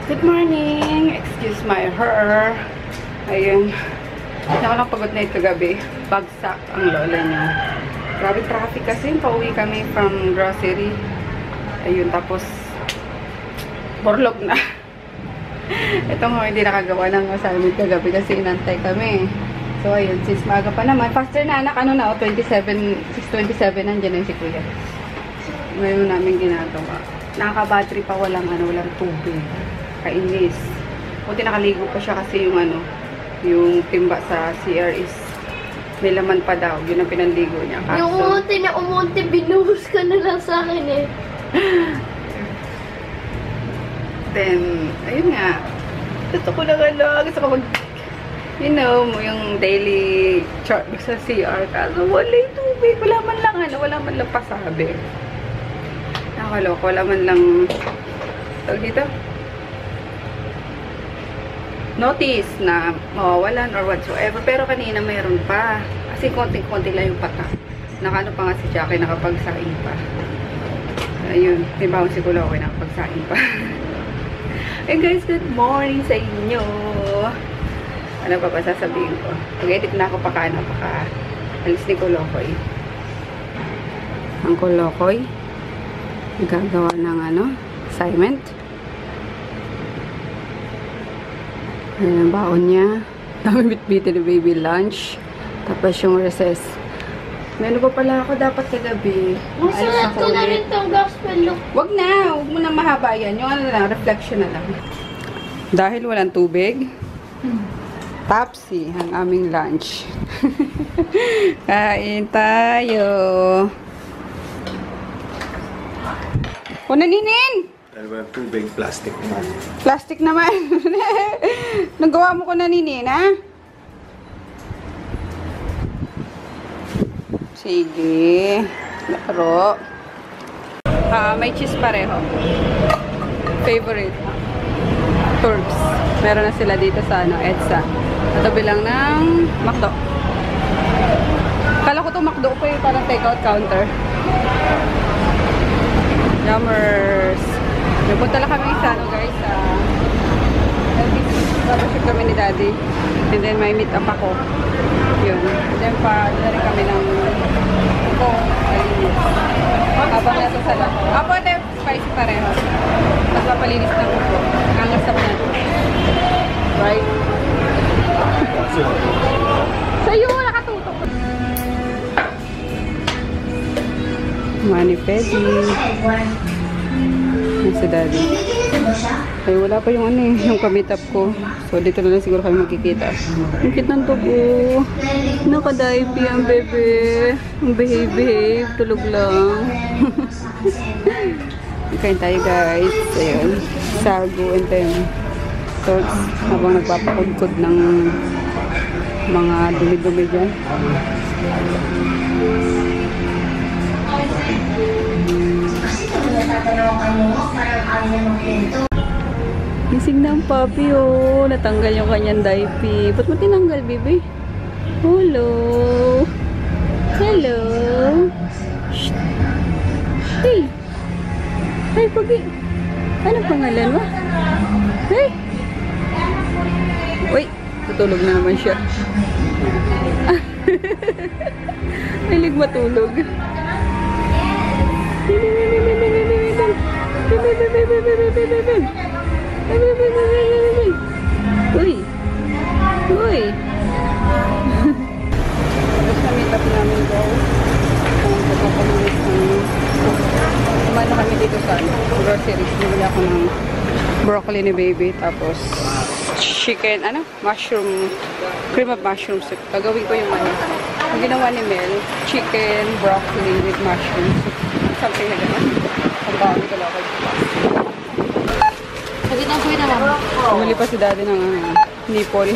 Good morning! Excuse my hair. Ayun. Hindi ako napagod na ito gabi. Bagsak ang lola niya. Grabe traffic kasi. Pauwi kami from grocery. Ayun, tapos borlog na. Ito nga, hindi nakagawa ng assignment kagabi kasi inantay kami. So, ayun, since maaga pa naman. Faster na, anak. Ano na, 6:27, nandiyan na yung si Kuya. Ngayon namin ginagawa. Nakaka-battery pa, walang tubig. Kainis. Buti nakaligo pa siya kasi yung timba sa CR is may laman pa daw. Yun ang pinanligo niya. Kaso, yung umunti, binuhos ka na lang sa akin eh. then, ayun nga. Gusto ko lang gusto ko mag, yung daily chart sa CR. Kaso wala yung tubig. Wala man lang pasabi. Nakaloko. Wala man lang tawag dito notice na mawawalan or whatsoever. Pero kanina mayroon pa. Kasi konting-konti lang yung patak. Nakano pa nga si Jackie, nakapagsaing pa. Ayun, may bawang siguro ako nakapagsaing pa. Hey guys, good morning sa inyo. Ano pa ba sasabihin ko? Pag-edit na ako paka alis ni Kulokoy. Ang Kulokoy gagawa ng assignment. Ayan ang baon niya. Dami bitbitin ni baby lunch. Tapos yung recess. Meron pa pala ako dapat kagabi. Masalat ko na rin itong gospel look. Wag mo na mahaba yan. Yung reflection na lang. Dahil walang tubig, Tapsi ang aming lunch. Kain tayo. Kunaninin! Tubig, plastic naman. Plastic naman. Nagawa mo ko naninin, ha? Sige. Laro. May cheese pareho. Favorite. Turks. Meron na sila dito sa EDSA. Katabi lang ng McDo. Kala ko itong McDo pa yung parang take-out counter. Yummers. Nagpunta lang kami sa guys, Babaship kami ni Daddy. And then may meet up ako. Yun. And then doon rin kami ng malinis. Habang nasa sala. Apo, spicy pareho. Mas mapalinis ng upo. Angasap na. Right? Sa'yo, nakatutok. Manipedi. Si Daddy. Ay, wala pa yung yung kamitap ko. So, dito na lang siguro kami magkikita. Ang cute ng tubo. Nakadaipi ang bebe. Ang behave. Tulog lang. Kain tayo guys. Ayun. Sago and then thoughts habang nagpapakudkod ng mga dumi-dumi dyan. Gising na ang papi, oh. Natanggal yung kanyang diaper. Ba't mo tinanggal, baby? Hello. Hello. Shh. Hey. Hey, Pagi. Anong pangalan mo? Hey. Wait. Tutulog na naman siya. Hilig matulog. Uy! Uy! Tapos na-meet up namin daw. Kumano kami dito sa groceries. Bibili ako ng broccoli ni baby. Tapos chicken, mushroom, cream of mushroom soup. Gagawin ko yung ang ginawa ni Mel, chicken, broccoli with mushroom soup. Something na gano'n. Ang bawang ko lang ako. Sagit ang kuya naman. Bumili pa si Daddy ng nipple.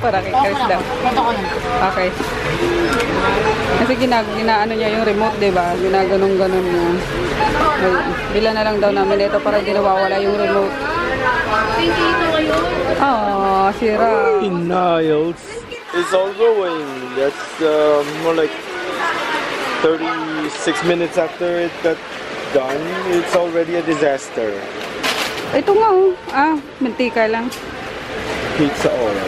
Para kay Chris daw. Ito ko na. Okay. Kasi ginaano niya yung remote, diba? Ginaganong-ganon niya. Bila na lang daw namin ito para hindi nawawala yung remote. Oh, sira. Niles is all going. That's more like 36 minutes after it got done. It's already a disaster. Ito nga oh. Mantika lang. Pizza oil.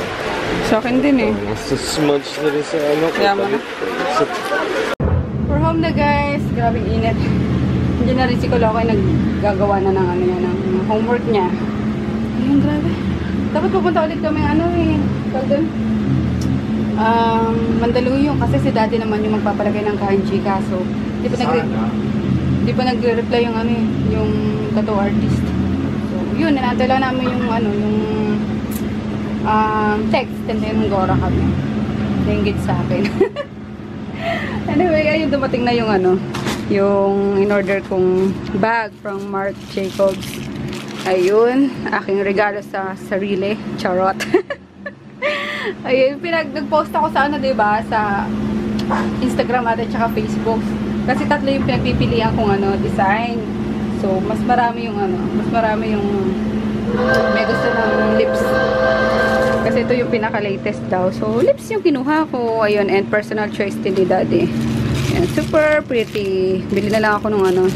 Sa akin din eh. Nasa smudge na rin sa ano. Kaya mo na. We're home na guys. Grabing init. Hindi na rin si Kolokoy naggagawa na ng ano yan, ng homework niya. Ayun, grabe. Dapat pupunta ulit kami Mandaluyong kasi si daddy naman yung magpapalagay ng kanji kaso di pa nagre-reply yung yung tattoo artist. So yun, inaantay lang namin yung text and then gora kami. Nainggit sa akin. Anyway, ayun dumating na yung yung in-order kong bag from Marc Jacobs. Ayun, aking regalo sa sarili. Charot. Ayun, nag-post ako sa diba? Sa Instagram at saka Facebook. Kasi tatlo yung pinagpipilian kong design. So, mas marami yung may gusto ng lips. Kasi ito yung pinaka-latest daw. So, lips yung kinuha ko. Ayun, and personal choice din ni daddy. Ayan, super pretty. Bili na lang ako nung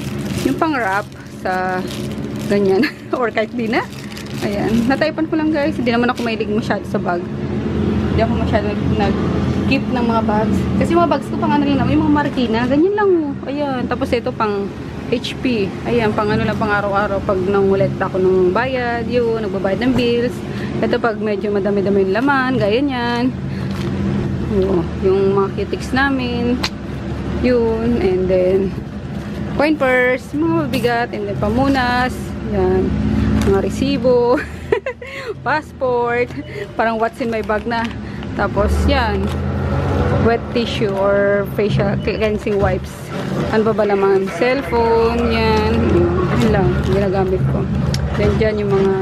yung pang-wrap sa ganyan. Or kahit di na. Ayan. Nataypan ko lang guys. Hindi naman ako mahilig masyado sa bag. Hindi ako masyado nag-keep ng mga bags. Kasi mga bags ko pang lang naman. Yung mga Marikina. Ganyan lang. Ayan. Tapos ito pang HP. Ayan. Pang lang pang araw-araw. Pag nangulit ako ng bayad. Yun. Nagbabayad ng bills. Ito pag medyo madami-dami yung laman. Gaya yan. Yung mga cutics namin. Yun. And then coin purse. Mga mabigat. And then pamunas. Yan. Mga resibo. Passport. Parang what's in my bag na. Tapos yan. Wet tissue or facial cleansing wipes. Ano ba naman? Cellphone. Yan. Yan lang. Ginagamit ko. Then dyan yung mga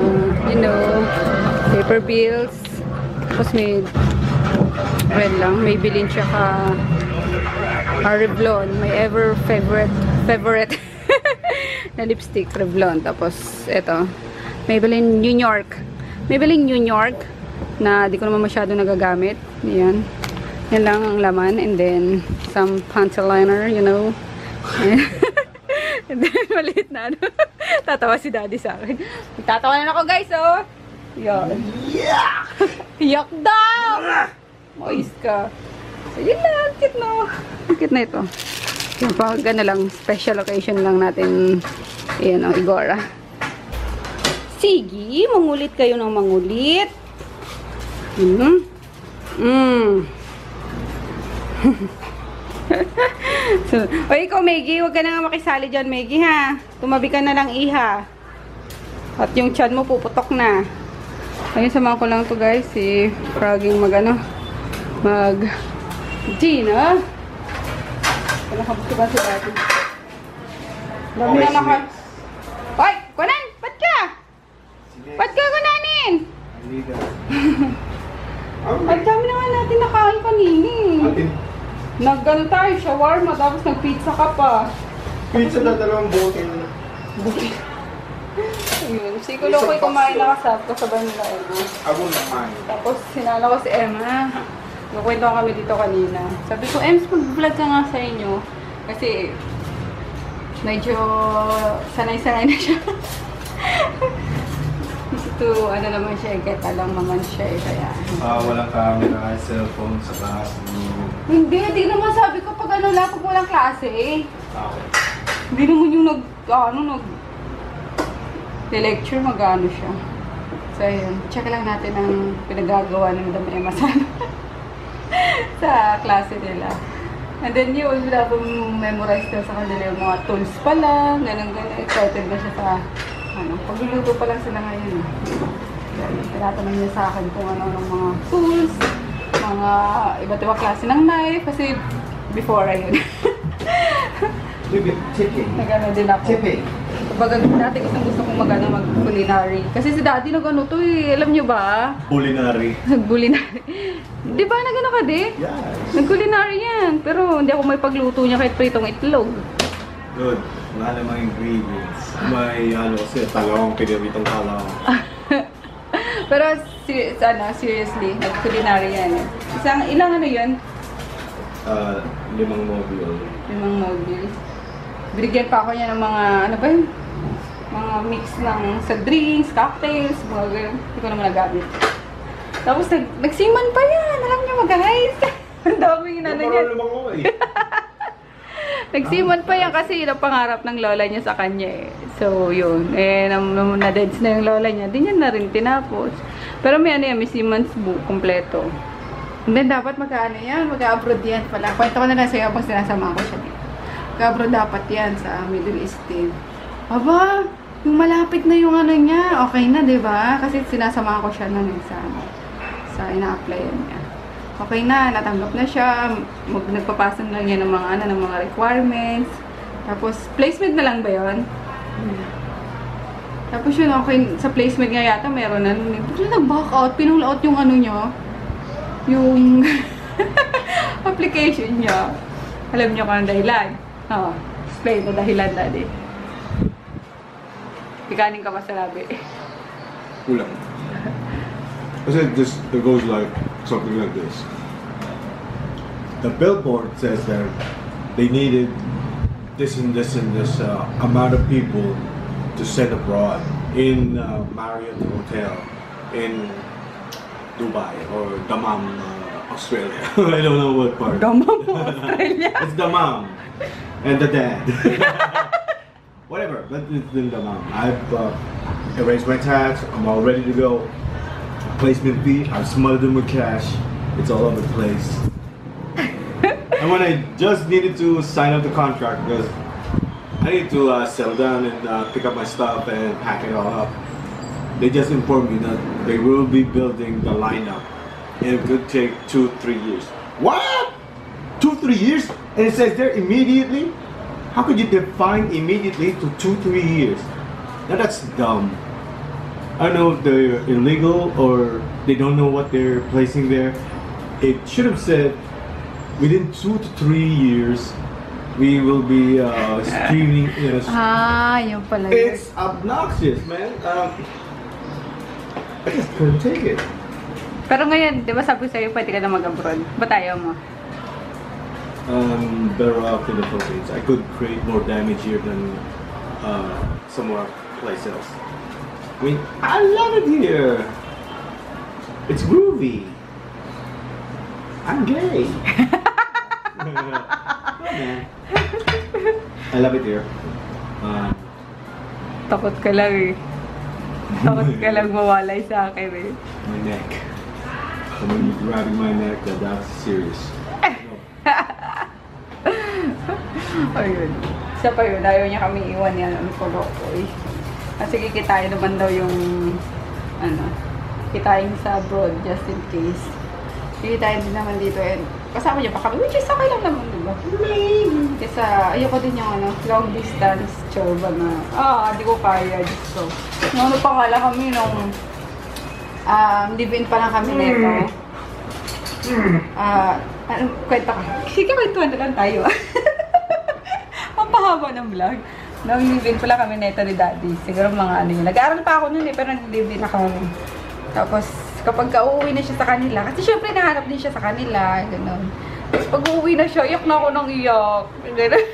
paper bills. Tapos may Maybelline tsaka Revlon. My ever favorite na lipstick, Revlon. Tapos eto Maybelline New York na di ko naman masyado nagagamit. Yan lang ang laman. And then some pencil liner, and then maliit na tatawa si daddy sa akin. Tatawa na ako guys, oh. Yan. Yak daw! Moist ka. So yun lang, cute na. Cute na ito. Yung pag lang, special occasion lang natin igora. Sige, mangulit kayo ng mangulit. So, o ikaw, Maggie, huwag ka na nga makisali dyan, Maggie, ha? Tumabi ka na lang, iha. At yung tiyan mo, puputok na. Ayun, samahan ko lang to guys, si Froging Gina. Nakabukti ba si dati? Dami na naka... Hoy! Kunan! Ba't ka? Ba't ka kunanin? At dami na nga natin nakain kanini. Nag-ano tayo, shawarma, tapos nag-pizza ka pa. Pizza na 2 bote na. Ayun, si Kulokoy kumain na kasabay nila Emma. Ako naman. Tapos sinala ko si Emma. Nagkwento kami dito kanina. Sabi ko, Ems, mag-vlog ka nga sa inyo. Kasi, medyo sanay-sanay na siya. Ito, naman siya, get alam naman siya. Kaya, walang camera, cellphone sa class. Hindi naman sabi ko pag pag walang klase eh. Okay. Hindi naman yung lecture mag-ano siya. So, ayun. Check lang natin ang pinagagawa ng Madam Emma sa klase nila. And then yun, wala pong memorize na sa kanila yung mga tools pa lang, ganun. Excited na siya sa, pagluluto pa lang sila ngayon. Tinatanong niya sa akin kung ano ng mga tools, mga iba't ibang klase ng knife, kasi before ayun. Nagano din ako. Kapag dati gusto kong mag-culinary. Kasi si daddy nag-ano to eh. Alam nyo ba? Culinary. Nag-culinary. Di ba nag-ano ka di? Yes. Nag-culinary yan. Pero hindi ako may pagluto niya kahit pritong itlog. Good. Wala namang ingredients. May kasi talong, pinibitong talong. Pero seriously, nag-culinary yan. Ilang yun? 5 module. 5 module. Binigyan pa ako niya ng mga, Mga mix ng sa drinks, cocktails, mga ganun. Hindi ko naman nagamit. Tapos nagsiman pa yan. Alam niyo guys. Ang daming inano niya. Nagsiman pa yan kasi yun ang pangarap ng lola niya sa kanya eh. So yun. Eh, na-dance na yung lola niya. Di niya na rin tinapos. Pero may ano yan, may Siemens book, kompleto. And then dapat mag-ano yan, mag-abroad yan pala. Kwento ko na lang sa'yo habang sinasama ko siya. Mag-abroad dapat yan sa Middle East din. Aba, yung malapit na yung ano niya, okay na, diba? Kasi sinasama ko siya ng sa ina-applyan niya. Okay na, natanggap na siya. Nagpapasa na lang yan ng mga, ng mga requirements. Tapos, placement na lang ba yun? Tapos yun, okay, sa placement nga yata, meron na. Tapos nag-back out, pinung out yung ano niya, yung application niya. Alam niyo kung ang dahilan. Explain na dahilan, daddy. Ikanin ka pa sa labi. Kulang. Kasi it goes like something like this. The billboard says that they needed this and this and this amount of people to send abroad in Marriott Hotel in Dubai or Dammam, Australia. I don't know what part. Dammam, Australia? It's the mom and the dad. Whatever, but it's in the mom. I've erased my tax. I'm all ready to go. Placement fee, I've smothered them with cash. It's all over the place. And when I just needed to sign up the contract because I need to settle down and pick up my stuff and pack it all up, they just informed me that they will be building the lineup and it could take 2-3 years. What? 2-3 years? And it says there immediately? How could you define immediately to 2-3 years? Now that's dumb. I don't know if they're illegal or they don't know what they're placing there. It should have said within 2 to 3 years we will be streaming. Yun pala yun. It's obnoxious, man. I just couldn't take it. Pero ngayon, di ba sabi ko sa'yo, pwede ka na mag-abroad? Ba't ayaw mo? Better off in the Philippines. I could create more damage here than somewhere place else. I mean, I love it here. It's groovy. I'm gay. Oh, man. I love it here. Takot ka lang eh. Takot ka lang mawalay sa akin eh. My neck. Someone grabbing my neck, that's serious. Ayun. Isa pa yun. Ayaw niya kami iwan yan. Ano ko eh. Kasi kikitain naman daw yung kitain sa abroad just in case. Kikitain din naman dito and kasama niya pa kami. Which is okay lang naman, diba? Kasi ayoko din yung long distance chorba na hindi ko kaya. Diyos ko. Ano pa kala kami nung live-in pa lang kami nito. Kwento ka. Sige, kwentuhan na lang tayo. Pampahaba ng vlog. Nung live-in pala kami neto ni Daddy. Siguro mga yun. Nag-aaral pa ako nun eh, pero nag-live-in na kami. Tapos, kapag uuwi na siya sa kanila, kasi syempre nahanap din siya sa kanila, gano'n. Tapos pag uuwi na siya, iyak na ako ng iyak. Gano'n.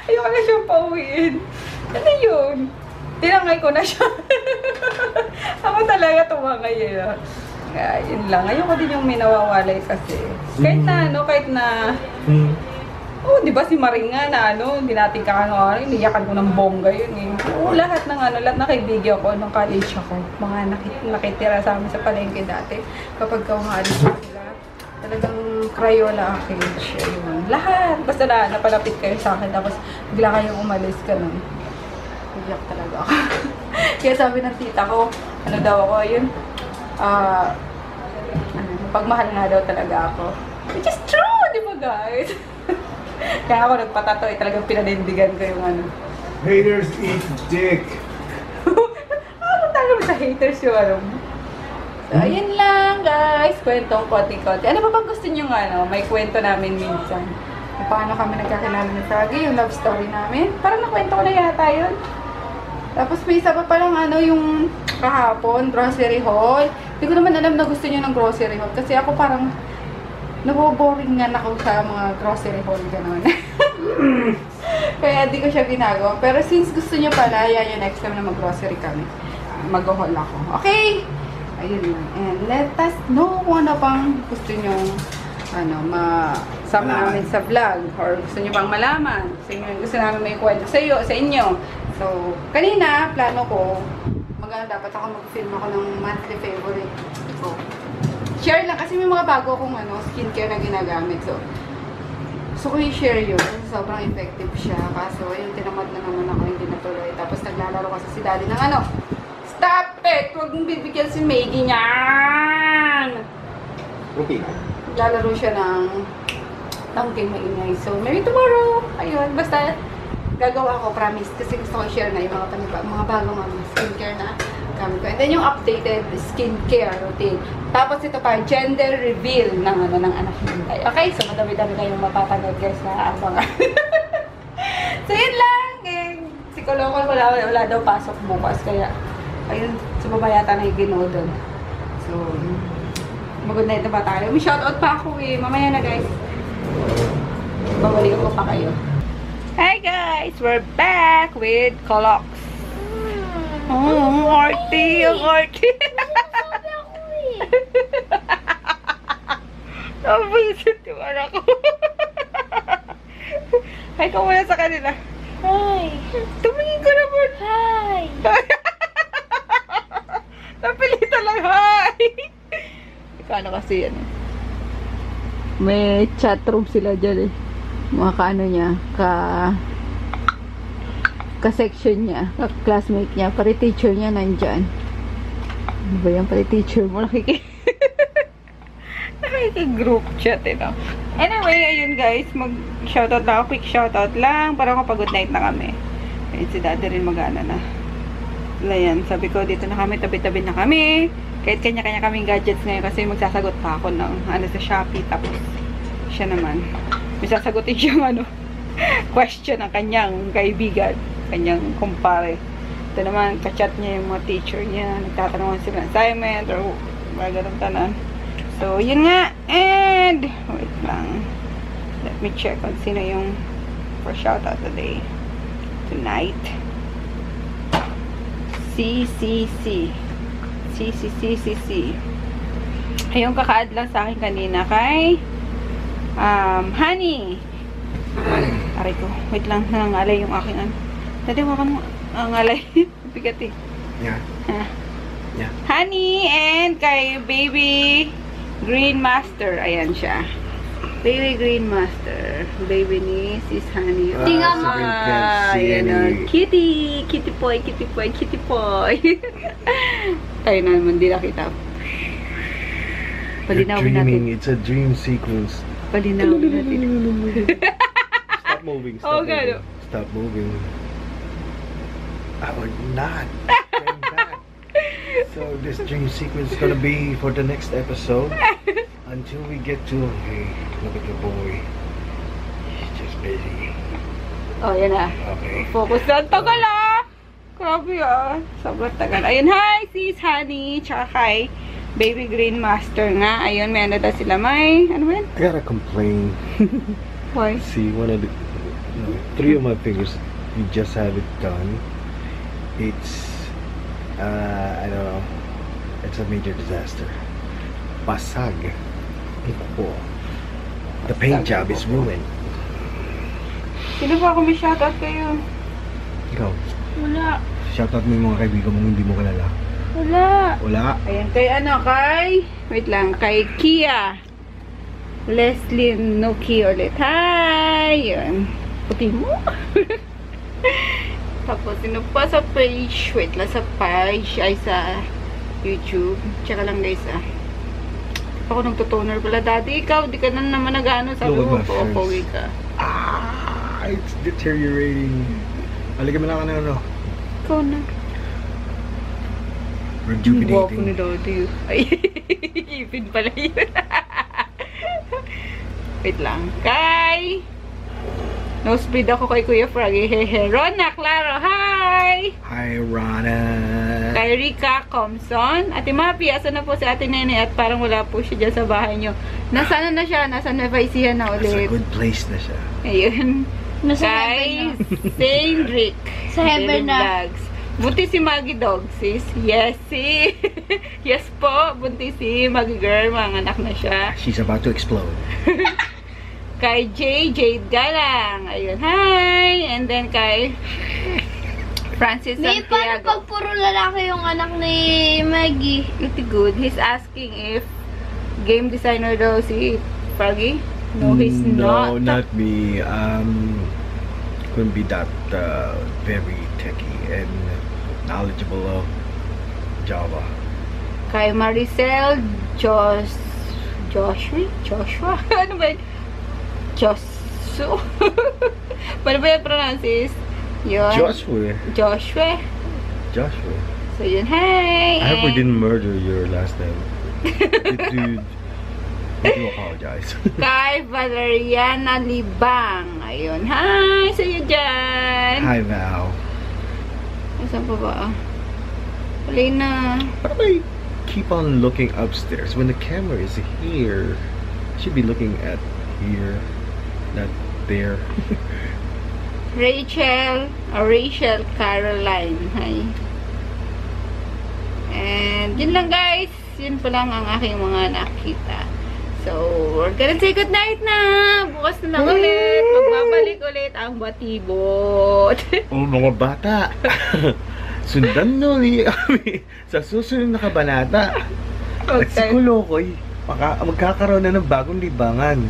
Ayoko na siyang pauwiin. Ano yun? Tinangay ko na siya. Ako talaga tumangay yun. Yun lang. Ayoko din yung may nawawalay kasi. Kahit na, di ba si Maring nga na hindi natin iniyakan ko ng bongga yun eh. Lahat ng lahat na kaibigan ko nung college ako. Mga nakitira sa amin sa palengke dati. Kapag kaumalis sila, talagang Crayola Arcade. Yun. Lahat. Basta napalapit kayo sa akin. Tapos bigla kayong umalis ka nun. Iyak talaga ako. Kaya sabi ng tita ko, daw ako, yun, pagmahal nga daw talaga ako. Which is true, di ba guys? Kaya ako nagpatato, talagang pinanindigan ko yung Haters eat dick. Tayo sa haters yung So, ayun lang guys. Kwentong konti-konti. Ano ba bang gusto nyo may kwento namin minsan? Kung paano kami nagkakilala ng Froggy, yung love story namin. Parang nakwento ko na yata yun. Tapos may isa pa palang yung kahapon, grocery haul. Hindi ko naman alam na gusto nyo ng grocery haul. Kasi ako parang naboboring nga ako sa mga grocery haul, gano'n. Kaya di ko siya ginagawa. Pero since gusto niyo pala, yan yung next time na mag-grocery kami. Mag-haul ako. Okay? Ayun lang. And let us know kung ano pang gusto niyo sama namin sa vlog. Or gusto niyo pang malaman. Gusto namin may kwento sa inyo. So, kanina, plano ko, dapat ako mag-film ako ng monthly favorite. So, share lang. Kasi may mga bago akong skincare na ginagamit. So, gusto ko i-share yun. Sobrang effective siya. Kaso, yung tinamad na naman ako, hindi natuloy. Tapos, naglalaro kasi si daddy ng Stop it! Huwag mong bibigyan si Maggie niyan! Okay. Naglalaro siya ng game maingay. So, maybe tomorrow. Ayun, basta gagawa ko, promise. Kasi gusto ko i-share na yung mga bagong skincare na gamit ko. And then, yung updated skincare routine. Tapos, ito pa, gender reveal ng anak ni. Okay? So, madami-dami kayong mapapanood guys na abangan. So, yun lang. Si Kolokol wala daw pasok bukas. Kaya, ayun, sa baba yata na yung ginoo doon. So, mag-good night na ba tayo? May shoutout pa ako eh. Mamaya na guys. Babalikan ko pa kayo. Hi guys! We're back with Colox. Arty! Ang arty! Sabi ako eh. Nabisit yung anak ko. Hi ka muna sa kanila. Hi. Tumingin ko naman. Hi. Napilitan lang, hi! Kano kasi yan eh. May chat room sila dyan eh. Mga niya, ka-section niya, ka-classmate niya, pari teacher niya nandyan. Ano ba yan? Pari teacher mo, nakikigroup chat eh, no? Anyway, ayun guys, mag-shoutout lang ako, quick shoutout lang, para kapag good night na kami. Ayun, si daddy rin mag-ana na. Ayan, sabi ko, dito na kami, tabi-tabi na kami. Kahit kanya-kanya kaming gadgets ngayon kasi magsasagot pa ako ng sa Shopee. Tapos, siya naman, may sasagutin siyang question ng kanyang kaibigan, kanyang kumpare. Ito naman, kachat niya yung mga teacher niya. Nagtatanungan sila ng assignment or mga ganun tanan. So, yun nga. And, wait lang. Let me check kung sino yung for shoutout today. Tonight. CCC. Ayun, kaka-add lang sa akin kanina kay Honey. Aray ko. Wait lang, nangangalay yung aking Dati mo ka nangangalay. Bigat eh. Yeah. Yeah. Honey and kay Baby Green Master. Ayan siya. Baby Green Master. Baby ni sis Honey. Tingnan mo. Ayan o. Kitty. Kitty boy. Tayo na naman, di nakita. Palinawin natin. It's a dream sequence. Palinawin natin. Stop moving. Stop moving. I would not bring that. So this dream sequence is gonna be for the next episode until we get to hey, look at the boy. He's just busy. Oh, yan na. Okay. Focus na. Tagal ah! Grabe ah. Sobrang tagal. Ayun, hi sis Honey. Tsaka kay Baby Green Master nga. Ayun, may daw sila. May, ano ba yan? I gotta complain. Why? See, one of the 3 of my fingers, you just have it done. It's I don't know. It's a major disaster. Basag. The paint job is ruined. Sino ba ako may shoutout kayo? Ikaw, Wala. shoutout mo yung mga kaibigan mo hindi mo kilala. Wala. Wala. Ayan, wait lang, kay Kia. Leslie Nuki ulit. Hi! Yun. Puti mo. Tapos, sino pa sa page? Wait lang, sa page ay sa YouTube. Tsaka lang guys ako nagtutoner pala. Daddy, ikaw, di ka na naman nag-ano. Sabi mo, pauwi ka. It's deteriorating. Halika mo lang ka na Ikaw na. Guwapo ni Daddy. Ay, ipin pala yun. Wait lang. Kay no speed ako kay Kuya Froggy. Hehe. Rona Claro, hi! Hi, Rona. Kay Rika Comson. Ate Mapi, asa na po si Ate Nene at parang wala po siya dyan sa bahay nyo. Nasaan na siya? Nasa Nueva Ecija na ulit. It's a good place na siya. Ayun. Nasa Kay heaven na. Cedric. Sa heaven Daily na. Vlogs. Buntis si Maggie Dog, sis. Yes, si. Yes po, buntis si Maggie Girl. Mga anak na siya. She's about to explode. Kay Jade Galang. Ayun, hi! And then kay Francis May paano Santiago. pag puro lalaki yung anak ni Maggie? Pretty good. He's asking if game designer daw si Froggy. No, he's No, not. not me. Couldn't be that very techy and knowledgeable of Java. Kay Maricel Joshua? Ano ba yun? Paano ba yung pronounces? Yun. Joshua. Joshua. So yun, hey! I hope we didn't murder your last name. Dude, I do apologize. Kay Valeriana Libang. Ayun, hi! Sa'yo dyan! Hi, Val. Saan pa ba? Wala na. Why do I keep on looking upstairs when the camera is here? I should be looking at here, not there. Rachel Caroline. Hi. And yun lang guys. Yun pa lang ang aking mga nakita. So, we're gonna say goodnight na. Bukas na lang ulit. Magbabalik ulit ang batibot. Oh, mga bata. Sundan nyo ulit kami sa susunod na kabanata. At si Kulokoy, magkakaroon na ng bagong libangan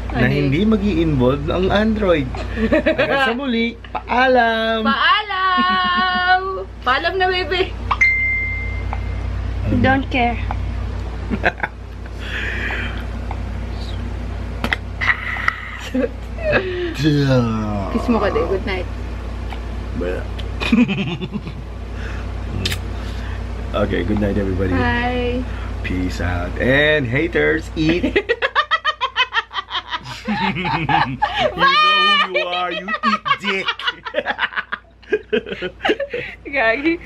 na hindi mag-i-involve ang Android. Hanggang sa muli, paalam! Paalam! Paalam na, bebe! Don't care. Kiss mo ka, good night. Okay, good night everybody. Bye! Peace out. And haters, eat. You know who you are, you eat dick. Gagi.